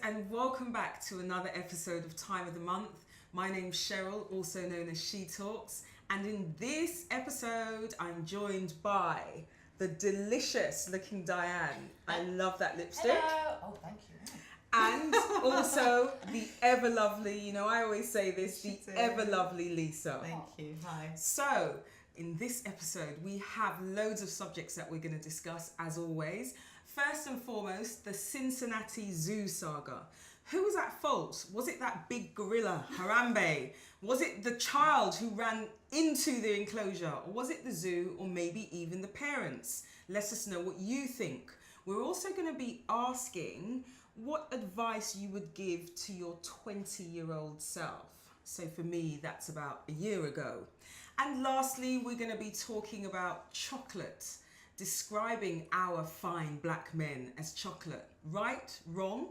and welcome back to another episode of Time of the Month. My name's Cheryl, also known as She Talks, and in this episode I'm joined by the delicious looking Diane. I love that lipstick. Hello. Oh, thank you. And also the ever lovely, I always say this, the ever lovely Lisa. Thank you. Hi. So, in this episode, we have loads of subjects that we're going to discuss, as always. First and foremost, the Cincinnati Zoo saga. Who was at fault? Was it that big gorilla, Harambe? Was it the child who ran into the enclosure? Or was it the zoo, or maybe even the parents? Let us know what you think. We're also going to be asking what advice you would give to your 20-year-old self. So for me, that's about a year ago. And lastly, we're going to be talking about chocolate, describing our fine black men as chocolate. Right, wrong,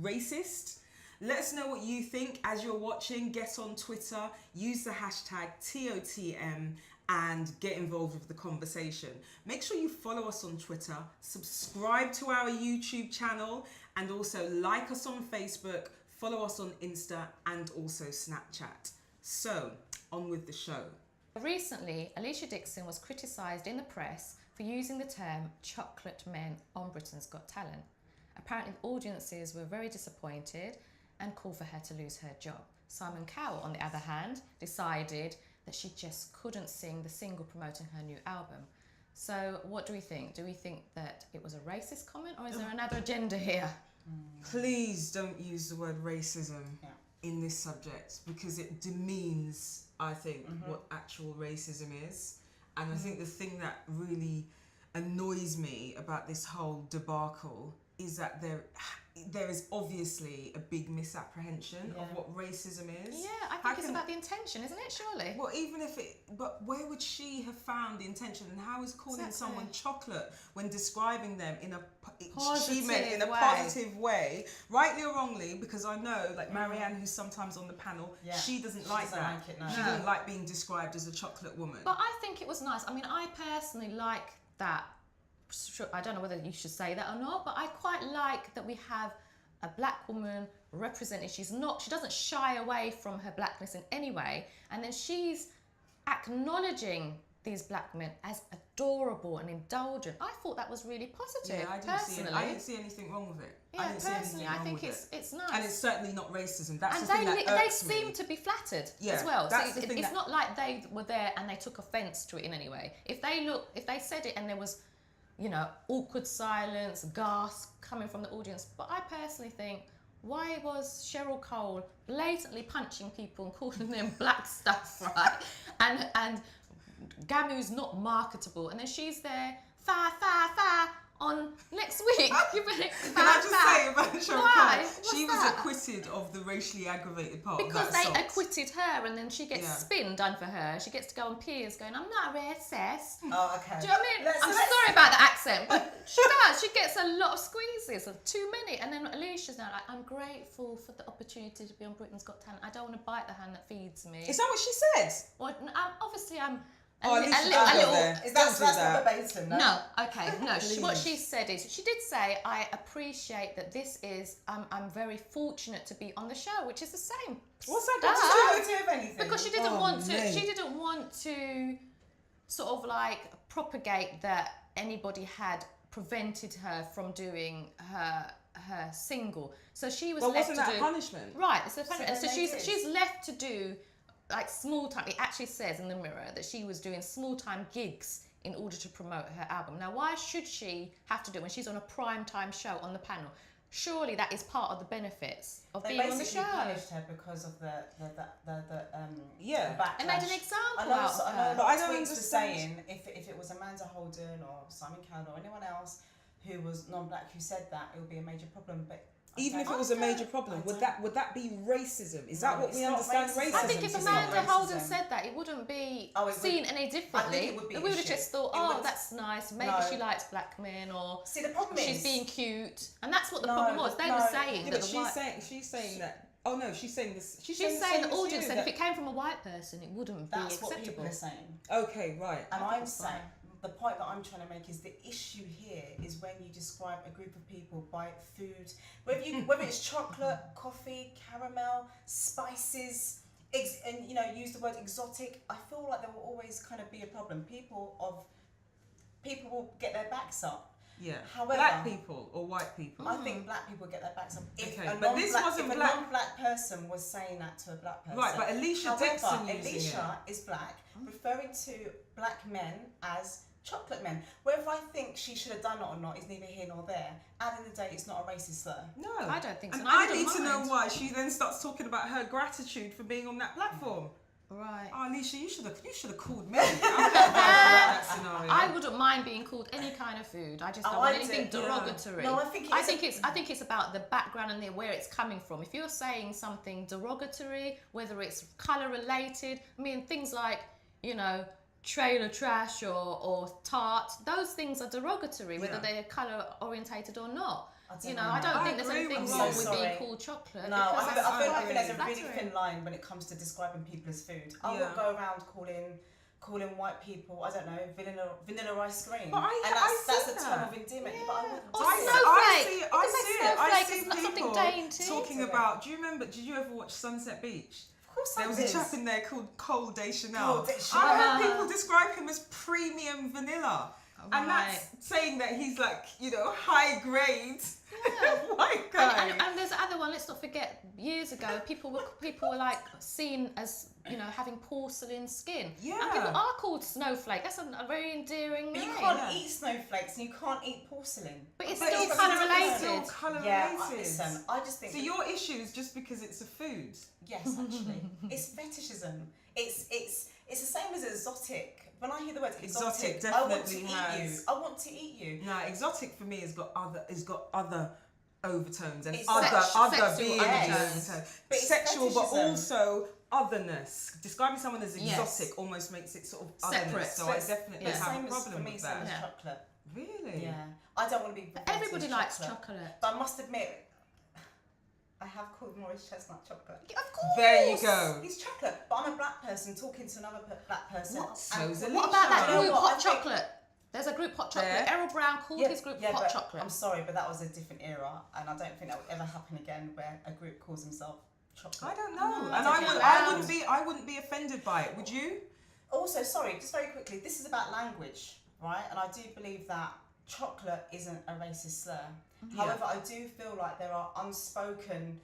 racist? Let us know what you think as you're watching. Get on Twitter, use the hashtag TOTM and get involved with the conversation. Make sure you follow us on Twitter, subscribe to our YouTube channel, and also like us on Facebook, follow us on Insta and also Snapchat. So, on with the show. Recently, Alesha Dixon was criticised in the press for using the term chocolate men on Britain's Got Talent. Apparently, audiences were very disappointed and called for her to lose her job. Simon Cowell, on the other hand, decided that she just couldn't sing the single promoting her new album. So what do we think? Do we think that it was a racist comment, or is there another agenda here? Please don't use the word racism in this subject, because it demeans, I think, what actual racism is. And I think the thing that really annoys me about this whole debacle is that there is obviously a big misapprehension of what racism is. Yeah, I think it's about the intention, isn't it, surely? Well, even if but where would she have found the intention, and how is calling someone chocolate when describing them in a positive way, rightly or wrongly? Because I know, like Marianne, who's sometimes on the panel, she doesn't like that. She doesn't like being described as a chocolate woman. But I think it was nice. I mean, I personally like that. I don't know whether you should say that or not, but I quite like that we have a black woman represented. She doesn't shy away from her blackness in any way, and then she's acknowledging these black men as adorable and indulgent. I thought that was really positive. Yeah, I didn't see anything wrong with it. Yeah, personally, I think it's nice. And it's certainly not racism. That's and the thing that irks they seem to be flattered as Yeah, well. that's So the thing it's not like they were there and they took offence to it in any way. If they said it and there was, awkward silence, gasp coming from the audience. But I personally think, why was Cheryl Cole blatantly punching people and calling them black stuff, right? And Gamu's not marketable, and then she's there, fa on next week. Can I just say about Cheryl Cole? She was acquitted of the racially aggravated part because of that they acquitted her, and then she gets spin done for her. She gets to go on Piers going, I'm not a racist. Oh, okay. Do you know what I mean? I'm sorry about the accent, but she does. She gets a lot of squeezes, too many. And then Alesha's now like, I'm grateful for the opportunity to be on Britain's Got Talent. I don't want to bite the hand that feeds me. Is that what she said? Well, obviously I'm... That's not verbatim, no? No, okay, no. What she said is, she did say, I appreciate that this is, I'm very fortunate to be on the show, which is the same. What's that got to do with anything? Because she didn't want to sort of like propagate that anybody had prevented her from doing her single. So she was left to do... But wasn't that punishment? Right, it's a punishment. So she's left to do like small time. It actually says in the Mirror that she was doing small time gigs in order to promote her album. Now, why should she have to do it when she's on a prime time show on the panel? Surely that is part of the benefits of being on the show. They basically punished her because of the backlash. And made an example I know of a lot her. of tweets were saying if it was Amanda Holden or Simon Cowell or anyone else who was non-black who said that, it would be a major problem. But even if it was a major problem, would that be racism? Is that what we understand racism? I think if Amanda Holden said that, it wouldn't be seen any differently. I think it would be. We would have just thought, that's nice. Maybe she likes black men, or see the problem she's being cute, and that's what the problem was. They were saying that she's saying that. Oh no, she's saying this. She's saying the audience said if it came from a white person, it wouldn't be acceptable. That's what people are saying. Okay, right. And I'm saying the point that I'm trying to make is the issue here is when you describe a group of people by food, whether it's chocolate, coffee, caramel, spices, and use the word exotic. I feel like there will always kind of be a problem. People will get their backs up. Yeah. However, black people or white people? I think black people get their backs up. If Okay, a but this non-black, wasn't if a black- non-black person was saying that to a black person. Right, but Alesha Dixon However, using Alesha is black, referring to black men as chocolate men. Whether I think she should have done it or not is neither here nor there. At the end of the day, it's not a racist slur. No. I don't think so. And And I I wouldn't need to know mind. why she then starts talking about her gratitude for being on that platform. Right. Oh, Alesha, you should have called me. I'm not going for that scenario. I wouldn't mind being called any kind of food. I just don't want anything derogatory. No, I think it's about the background and where it's coming from. If you're saying something derogatory, whether it's colour related, I mean things like, trailer trash or tart, those things are derogatory, whether they're colour orientated or not. I don't think there's anything with wrong you. with being called chocolate. No, because I feel like there's a flattering. really thin line when it comes to describing people as food. I Yeah. won't go around calling white people, I don't know, vanilla ice cream. But that's a term of endearment. Yeah. But I wouldn't Or say snowflake. I You can say see it. I snowflake, see it's not something people dainty. talking about. Do you remember? Did you ever watch Sunset Beach? Of course There was I a did. chap in there called Cole de Chanel. Cole de I Chanel. heard people describe him as premium vanilla. And Right. that's saying that he's like, high grade Yeah. white guy. And there's the other one. Let's not forget. Years ago, people were like seen as having porcelain skin. Yeah. And people are called snowflake. That's a very endearing But name. you can't eat snowflakes and you can't eat porcelain. But it's But still it's colour still related. colour Yeah, related. listen, I just think... So your issue is just because it's a food. Yes, actually. It's fetishism. It's the same as exotic. When I hear the word exotic, I want to definitely eat has. you. I want to eat you. No, exotic for me has got other overtones and It's other sexual being overtones. overtones. But it's Sexual, but fetishism. also otherness. Describing someone as Yes. exotic almost makes it sort of Separate. otherness. So I definitely The have same a as, problem for me, with same that. as Yeah. chocolate. Really? Yeah. I don't want to be... But referred to everybody as likes chocolate. But I must admit, I have called Maurice Chestnut chocolate. Of course. There you go. He's chocolate. But I'm a black person talking to another black person. What? and- So's Alesha. What about that You know group what? Hot I think- Chocolate? There's a group Hot Chocolate. There. Errol Brown called his group Hot but Chocolate. I'm sorry, but that was a different era, and I don't think that would ever happen again, where a group calls himself chocolate. I don't know. No, And I don't know. I wouldn't be offended by it, would you? Also, sorry, just very quickly, this is about language, right? And I do believe that chocolate isn't a racist slur. Yeah. However, I do feel like there are unspoken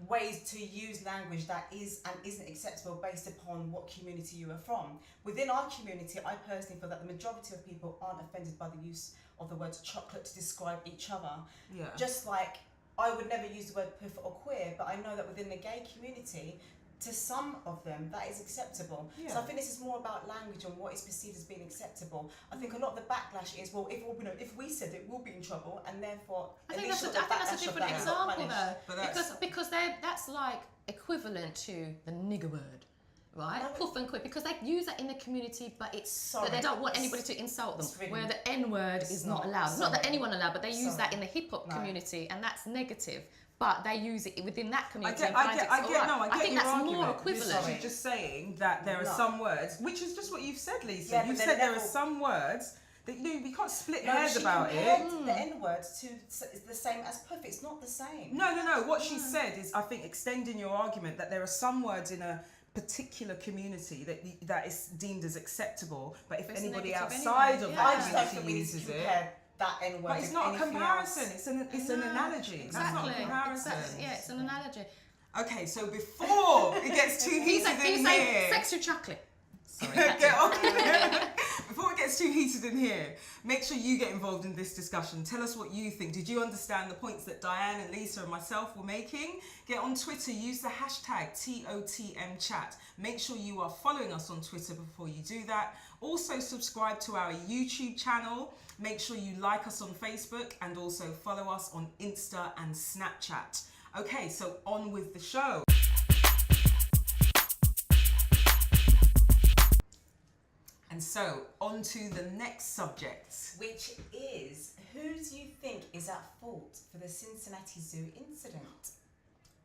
ways to use language that is and isn't acceptable based upon what community you are from. Within our community, I personally feel that the majority of people aren't offended by the use of the word chocolate to describe each other. Yeah. Just like I would never use the word puff or queer, but I know that within the gay community, to some of them, that is acceptable. Yeah. So I think this is more about language and what is perceived as being acceptable. I think a lot of the backlash is, well, if we said it, we'll be in trouble, and therefore... I think at least that's a the backlash of different that is not example punished. But though, because that's like equivalent to the nigger word, right? No, Puff and queer, because they use that in the community, but it's Sorry. that they don't want anybody to insult them. It's really- where the N word it's is not not. allowed. Not that Sorry. anyone allowed, but they use Sorry. that in the hip hop No. community, and that's negative. But they use it within that I community. get, and I find get, it's I all get, right. no, I get I think your that's argument. more You're equivalent. literally just saying that there are No. some words, which is just what you've said, Lisa. Yeah, You've but said they're there are level- some words that we can't split No, hairs she about it. compared the N-word to it's the same as puff. It's not the same. No. What she said is, I think, extending your argument that there are some words in a particular community that is deemed as acceptable, but if It's anybody negative outside anyway. of Yeah. that I just don't think community we need uses to it. compare that N-word But it's with not a anything comparison. else. It's an analogy. That's not a Exactly. comparison. Yeah, it's an analogy. Okay, so before it gets too He's heated in like here, sex with chocolate. Sorry, get on. Before it gets too heated in here, make sure you get involved in this discussion. Tell us what you think. Did you understand the points that Diane and Lisa and myself were making? Get on Twitter, use the hashtag TOTM chat. Make sure you are following us on Twitter before you do that. Also subscribe to our YouTube channel. Make sure you like us on Facebook and also follow us on Insta and Snapchat. Okay, so on with the show. And so, on to the next subject. Which is, who do you think is at fault for the Cincinnati Zoo incident?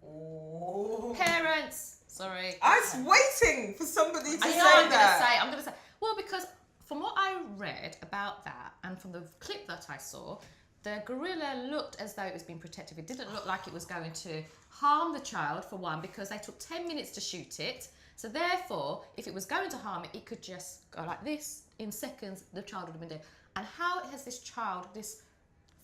Oh. Parents. Sorry. I was waiting for somebody to I say know I'm that. I'm gonna say. Well, because from what I read, saw, the gorilla looked as though it was being protective. It didn't look like it was going to harm the child, for one, because they took 10 minutes to shoot it. So therefore, if it was going to harm it, it could just go like this. In seconds, the child would have been dead. And how has this child, this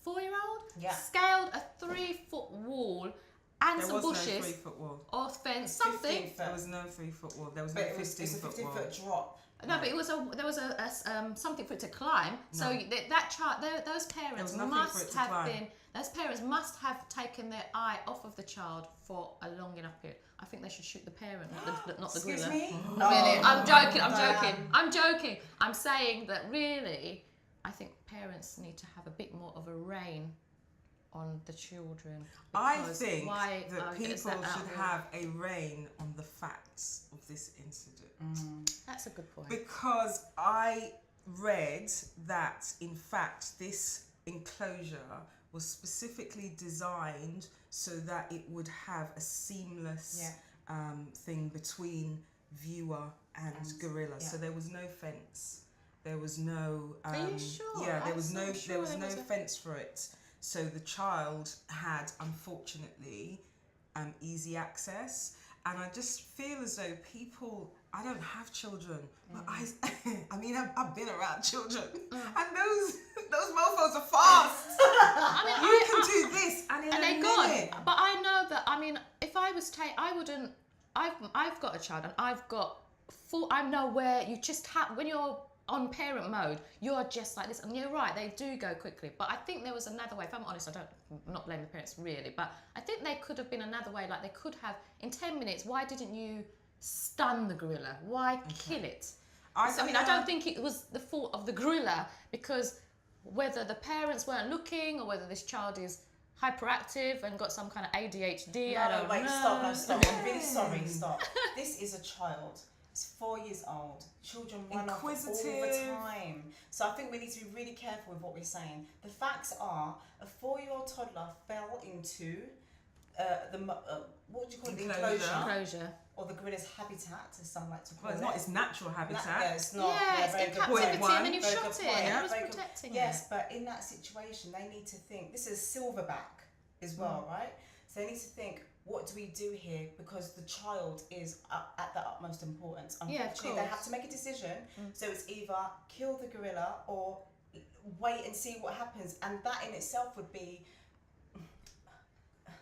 4-year-old, scaled a 3-foot wall and some bushes? There was no 3-foot wall. Or fence, something. There was no 3-foot wall. There was no 15-foot wall. It's a 15-foot drop. No, but there was a something for it to climb. No. So that child, those parents must have taken their eye off of the child for a long enough period. I think they should shoot the parent, not the gorilla. Excuse me? Really, I'm joking. I'm saying that really, I think parents need to have a bit more of a rein on the children. I think that people should have a rein on the facts of this incident. That's a good point. Because I read that, in fact, this enclosure was specifically designed so that it would have a seamless thing between viewer and gorilla. Yeah. So there was no fence. There was no. Are you sure? Yeah, there was no fence for it. So the child had, unfortunately, easy access. And I just feel as though people. I don't have children, but I mean, I've been around children, and those mofos are fast. You can do this, and in a minute. But I know that. I mean, if I was I wouldn't. I've got a child, and I've got full. I know where you just have when you're on parent mode, you're just like this, and you're right. They do go quickly, but I think there was another way. If I'm honest, I'm not blaming the parents really, but I think there could have been another way. Like they could have in 10 minutes. Why didn't you stun the gorilla? Why kill it? I don't think it was the fault of the gorilla, because whether the parents weren't looking or whether this child is hyperactive and got some kind of ADHD, I don't know. Stop. I'm really sorry, stop. This is a child. It's 4 years old. Children run off all the time. So I think we need to be really careful with what we're saying. The facts are, a 4-year-old toddler fell into what do you call it? Enclosure. Or the gorilla's habitat, as some like to call it. Well, it's not its natural habitat. No, it's not. Yeah, it's in captivity, and then you shot it. Yeah, It was protecting it. Yes, but in that situation, they need to think. This is silverback as well, right? So they need to think, what do we do here? Because the child is at the utmost importance. Unfortunately, they have to make a decision. So it's either kill the gorilla or wait and see what happens. And that in itself would be...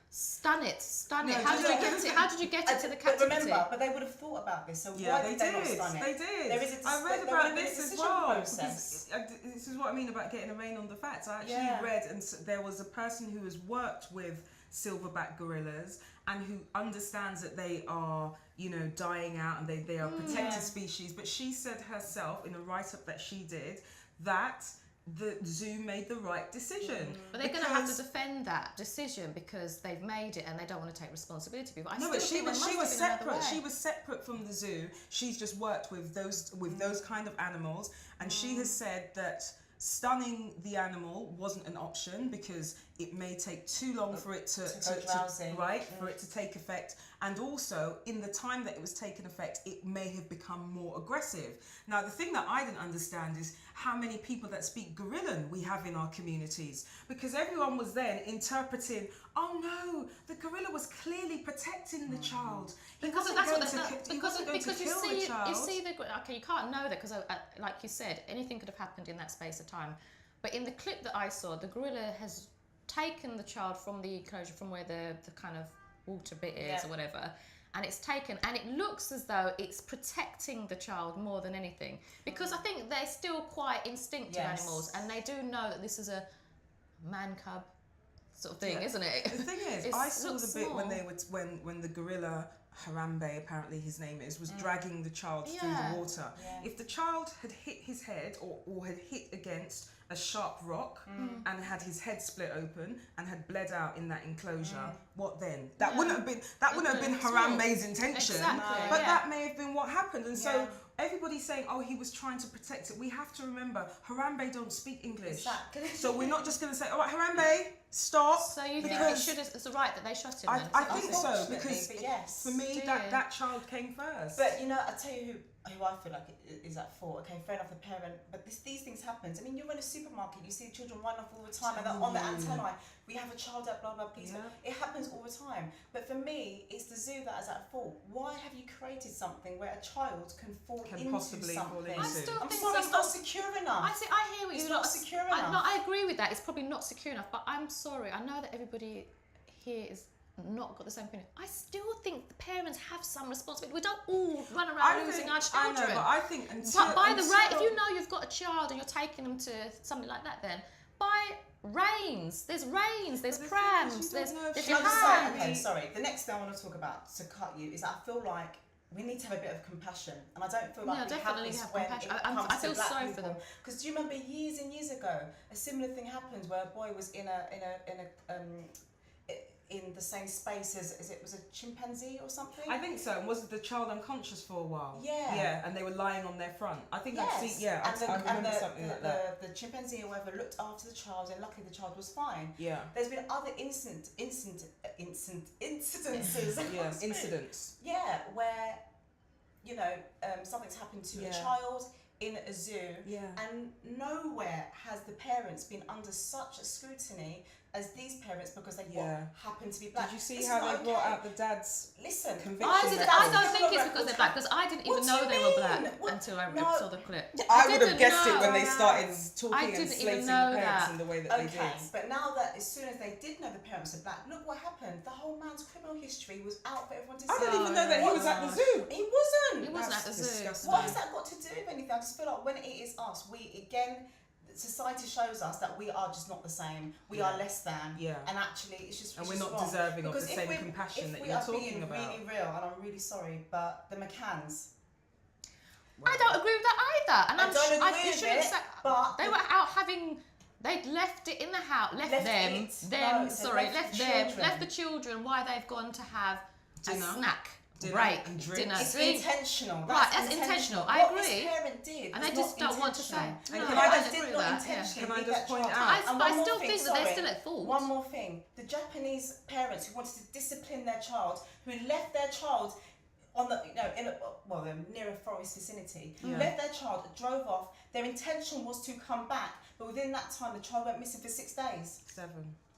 Stun it. How did you get it to the captivity? Remember, but they would have thought about this. So why did they not stun it? They did. I read about this as well. Because this is what I mean about getting a rein on the facts. I actually read, and there was a person who has worked with silverback gorillas and who understands that they are, dying out and they are protected species. But she said herself in a write-up that she did that the zoo made the right decision. But they're going to have to defend that decision because they've made it and they don't want to take responsibility. But she was separate. She was separate from the zoo. She's just worked with those kind of animals, and she has said that stunning the animal wasn't an option because it may take too long for it for it to take effect, and also in the time that it was taking effect it may have become more aggressive. Now the thing that I didn't understand is how many people that speak Gorillan we have in our communities, because everyone was then interpreting, oh no, the gorilla was clearly protecting the child. Because you see you can't know that because like you said, anything could have happened in that space of time. But in the clip that I saw, the gorilla has taken the child from the enclosure, from where the kind of water bit is or whatever, and it's taken, and it looks as though it's protecting the child more than anything, because I think they're still quite instinctive animals, and they do know that this is a man cub sort of thing, isn't it? The thing is, I saw the bit when the gorilla, Harambe, apparently his name is, was dragging the child through the water. If the child had hit his head or had hit against a sharp rock and had his head split open and had bled out in that enclosure, what then? That wouldn't have been Harambe's intention, but that may have been what happened. And so everybody's saying, oh, he was trying to protect it. We have to remember, Harambe don't speak English. Exactly. So we're not just going to say, all right, Harambe, stop. So you think it's right that they shot him? I think so, because for me, that child came first. But I tell you who, who I feel like is at fault. Okay, fair enough, the parent, but these things happen. I mean, you're in a supermarket, you see children run off all the time, and they're on the antennae. We have a child at blah blah please. It happens all the time. But for me, it's the zoo that is at fault. Why have you created something where a child can into something? I still I'm think sorry, it's not secure enough. I hear what it's you're not secure enough. No, I agree with that. It's probably not secure enough, but I'm sorry. I know that everybody here is not got the same opinion. I still think the parents have some responsibility. We don't all run around losing our children. I know, but I think if you know you've got a child and you're taking them to something like that, then buy there's prams, there's okay, sorry. The next thing I want to talk about to cut you is that I feel like we need to have a bit of compassion, and I don't feel like we have this when it comes I feel to black sorry people. for them. Because do you remember years and years ago, a similar thing happened where a boy was in the same space as it was a chimpanzee or something? I think so. And was the child unconscious for a while? Yeah. Yeah, and they were lying on their front. I think yes. I've seen, I remember something like that. The chimpanzee or whatever looked after the child, and luckily the child was fine. Yeah. There's been other incidences. Yes, incidents. Yeah, where, something's happened to a child in a zoo, and nowhere has the parents been under such a scrutiny as these parents because they happen to be black. Did you see how they brought out the dad's conviction? I don't think it's because they're black, because I didn't even know they were black until I saw the clip. I would have guessed it when they started talking and slating the parents in the way that they did. But now that as soon as they did know the parents are black, look what happened. The whole man's criminal history was out for everyone to see. I didn't even know that he was at the zoo. He wasn't. He wasn't at the zoo. What has that got to do with anything? I just feel like when it is us, society shows us that we are just not the same. We are less than. Yeah. And actually, it's just. And we're not deserving of the same compassion that you're talking about. If we are being really real, and I'm really sorry, but the McCanns. Well, I don't agree with that either. And I don't agree with it. But they were out having. They'd left it in the house. Left the children while they've gone to have a snack. Break, dinner. It's intentional. Right, that's intentional. I agree. What this parent did, and I just don't want to say. Can I just point out? I still think that they're still at fault. One more thing: the Japanese parents who wanted to discipline their child, who left their child on the near a forest vicinity, left their child, drove off. Their intention was to come back, but within that time, the child went missing for 6 days.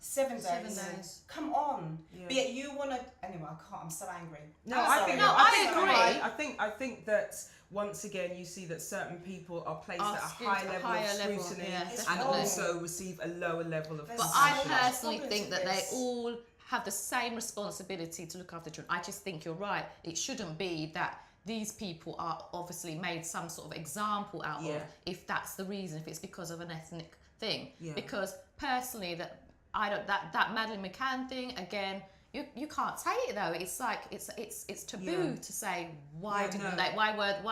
7 days. 7 days. Come on. Yeah. But yet you want to. Anyway, I can't. I'm so angry. I think that once again you see that certain people are placed at a high level of scrutiny and also receive a lower level of. But I personally think that they all have the same responsibility to look after children. I just think you're right. It shouldn't be that these people are obviously made some sort of example out of, if that's the reason, if it's because of an ethnic thing. Yeah. Because personally, that Madeleine McCann thing, again, you can't say it though. It's like it's taboo to say why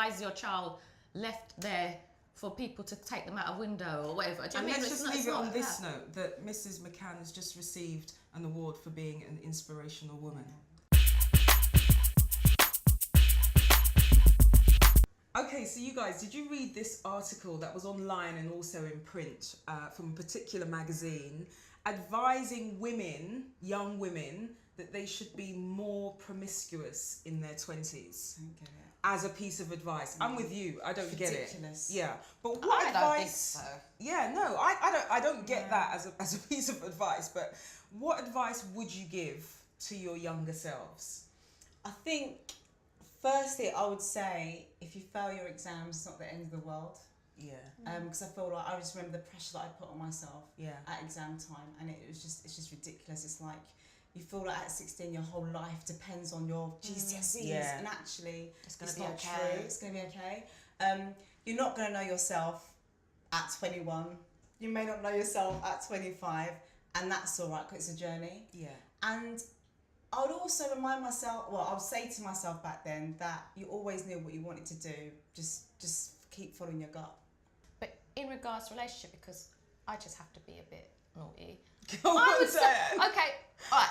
is your child left there for people to take them out a window or whatever. And let's just leave it on this note that Mrs. McCann has just received an award for being an inspirational woman. Okay, so you guys, did you read this article that was online and also in print from a particular magazine advising women, young women, that they should be more promiscuous in their 20s? As a piece of advice. I'm with you. I don't get it. Yeah. But what advice? Don't think so. Yeah, no, I don't get that as a piece of advice, but what advice would you give to your younger selves? I think firstly I would say if you fail your exams, it's not the end of the world. Yeah. Because I feel like I just remember the pressure that I put on myself at exam time, and it's just ridiculous. It's like you feel like at 16 your whole life depends on your GCSEs, and actually it's not true. It's going to be okay. You're not going to know yourself at 21. You may not know yourself at 25, and that's all right because it's a journey. Yeah. And I would also remind myself, I would say to myself back then that you always knew what you wanted to do. Just keep following your gut. But in regards to relationship, because I just have to be a bit naughty. I would say, okay, all right.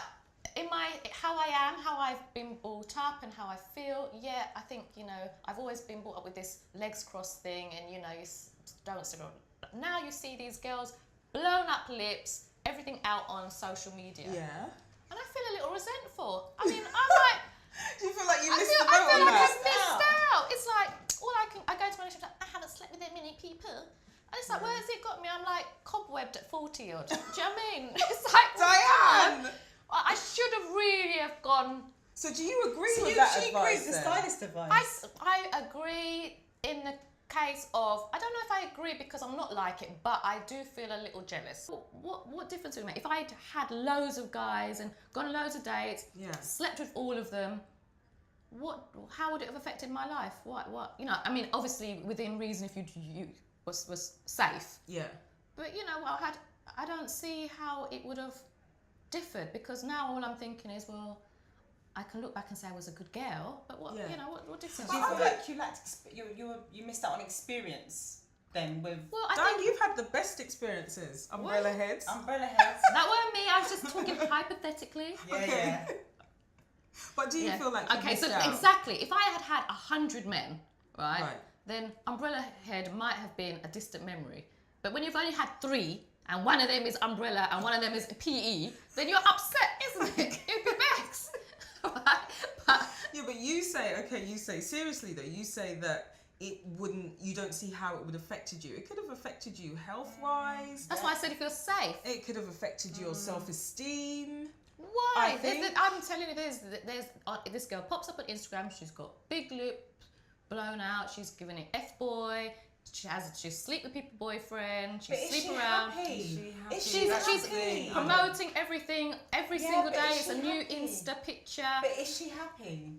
In how I am, how I've been brought up and how I feel, I think, I've always been brought up with this legs crossed thing and, you don't sit around. Now you see these girls, blown up lips, everything out on social media. Yeah. And I feel a little resentful. I mean, I'm like... Do you feel like you missed the boat on that? I feel like I missed out. It's like, all I it's like, where's it got me? I'm like cobwebbed at 40 odd. Do you know what I mean? It's like, Diane! I should have really have gone. So do you agree So with you, that she advice agrees the then? stylist advice. I agree in the case of, I don't know if I agree because I'm not like it, but I do feel a little jealous. What difference would it make? If I'd had loads of guys and gone on loads of dates, slept with all of them, how would it have affected my life? What? You know, I mean, obviously within reason if you was safe. Yeah. But you know, I don't see how it would have differed, because now all I'm thinking is, well, I can look back and say I was a good girl, but you know, what difference? Do you feel like you lacked, you missed out on experience then with? Well, I Diane, think you've had the best experiences. Umbrella heads. Umbrella heads. that weren't me. I was just talking hypothetically. Yeah. But do you feel like you missed out? Exactly. If I had had 100 men, right, then umbrella head might have been a distant memory. But when you've only had 3, and one of them is umbrella and one of them is PE, then you're upset, isn't it? You'd be vexed. Right? But you say seriously though, you say that you don't see how it would have affected you. It could have affected you health-wise. That's why I said if you're safe. It could have affected your self-esteem. Why? I'm telling you, there's this girl pops up on Instagram. She's got big lips, blown out. She's giving it F-boy. She sleep with people boyfriend. She sleep around. Happy? She's promoting everything every single day. It's a new Insta picture. But is she happy?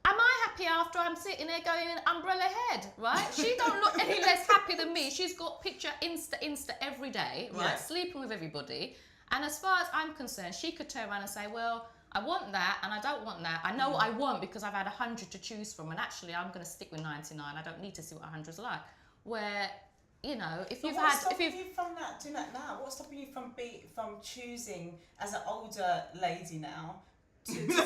Am I happy after I'm sitting there going umbrella head, right? She don't look any less happy than me. She's got picture Insta every day, right? Sleeping with everybody. And as far as I'm concerned, she could turn around and say, well, I want that and I don't want that. I know what I want because I've had 100 to choose from, and actually I'm going to stick with 99. I don't need to see what 100's like. Where, you know, what's stopping you from doing that now? What's stopping you from choosing as an older lady now to go out?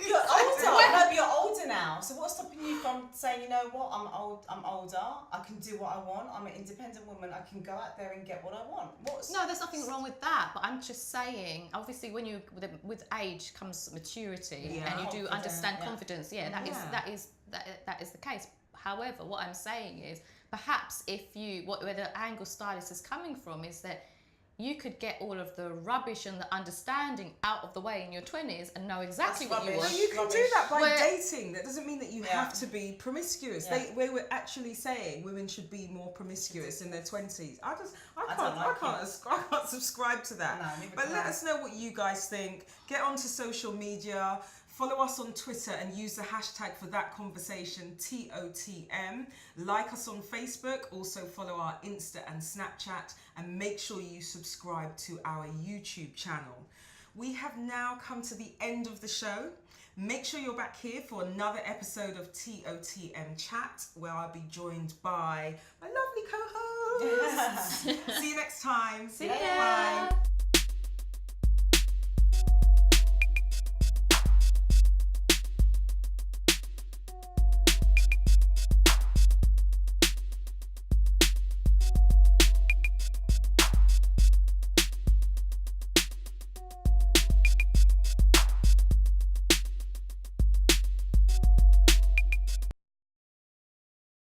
You're older. No, but you're older now. So what's stopping you from saying, you know what, I'm older. I can do what I want. I'm an independent woman. I can go out there and get what I want. No, there's nothing wrong with that. But I'm just saying, obviously, when with age comes maturity, and you do understand confidence. That is the case. However, what I'm saying is, perhaps where the angle stylist is coming from is that you could get all of the rubbish and the understanding out of the way in your 20s and know exactly what you want. No, you can do that by dating. That doesn't mean that you have to be promiscuous. Yeah. We're actually saying women should be more promiscuous in their 20s. I can't subscribe to that. No, but let us know what you guys think. Get onto social media. Follow us on Twitter and use the hashtag for that conversation, TOTM. Like us on Facebook, also follow our Insta and Snapchat, and make sure you subscribe to our YouTube channel. We have now come to the end of the show. Make sure you're back here for another episode of TOTM Chat, where I'll be joined by my lovely co-host. See you next time. See ya. Bye.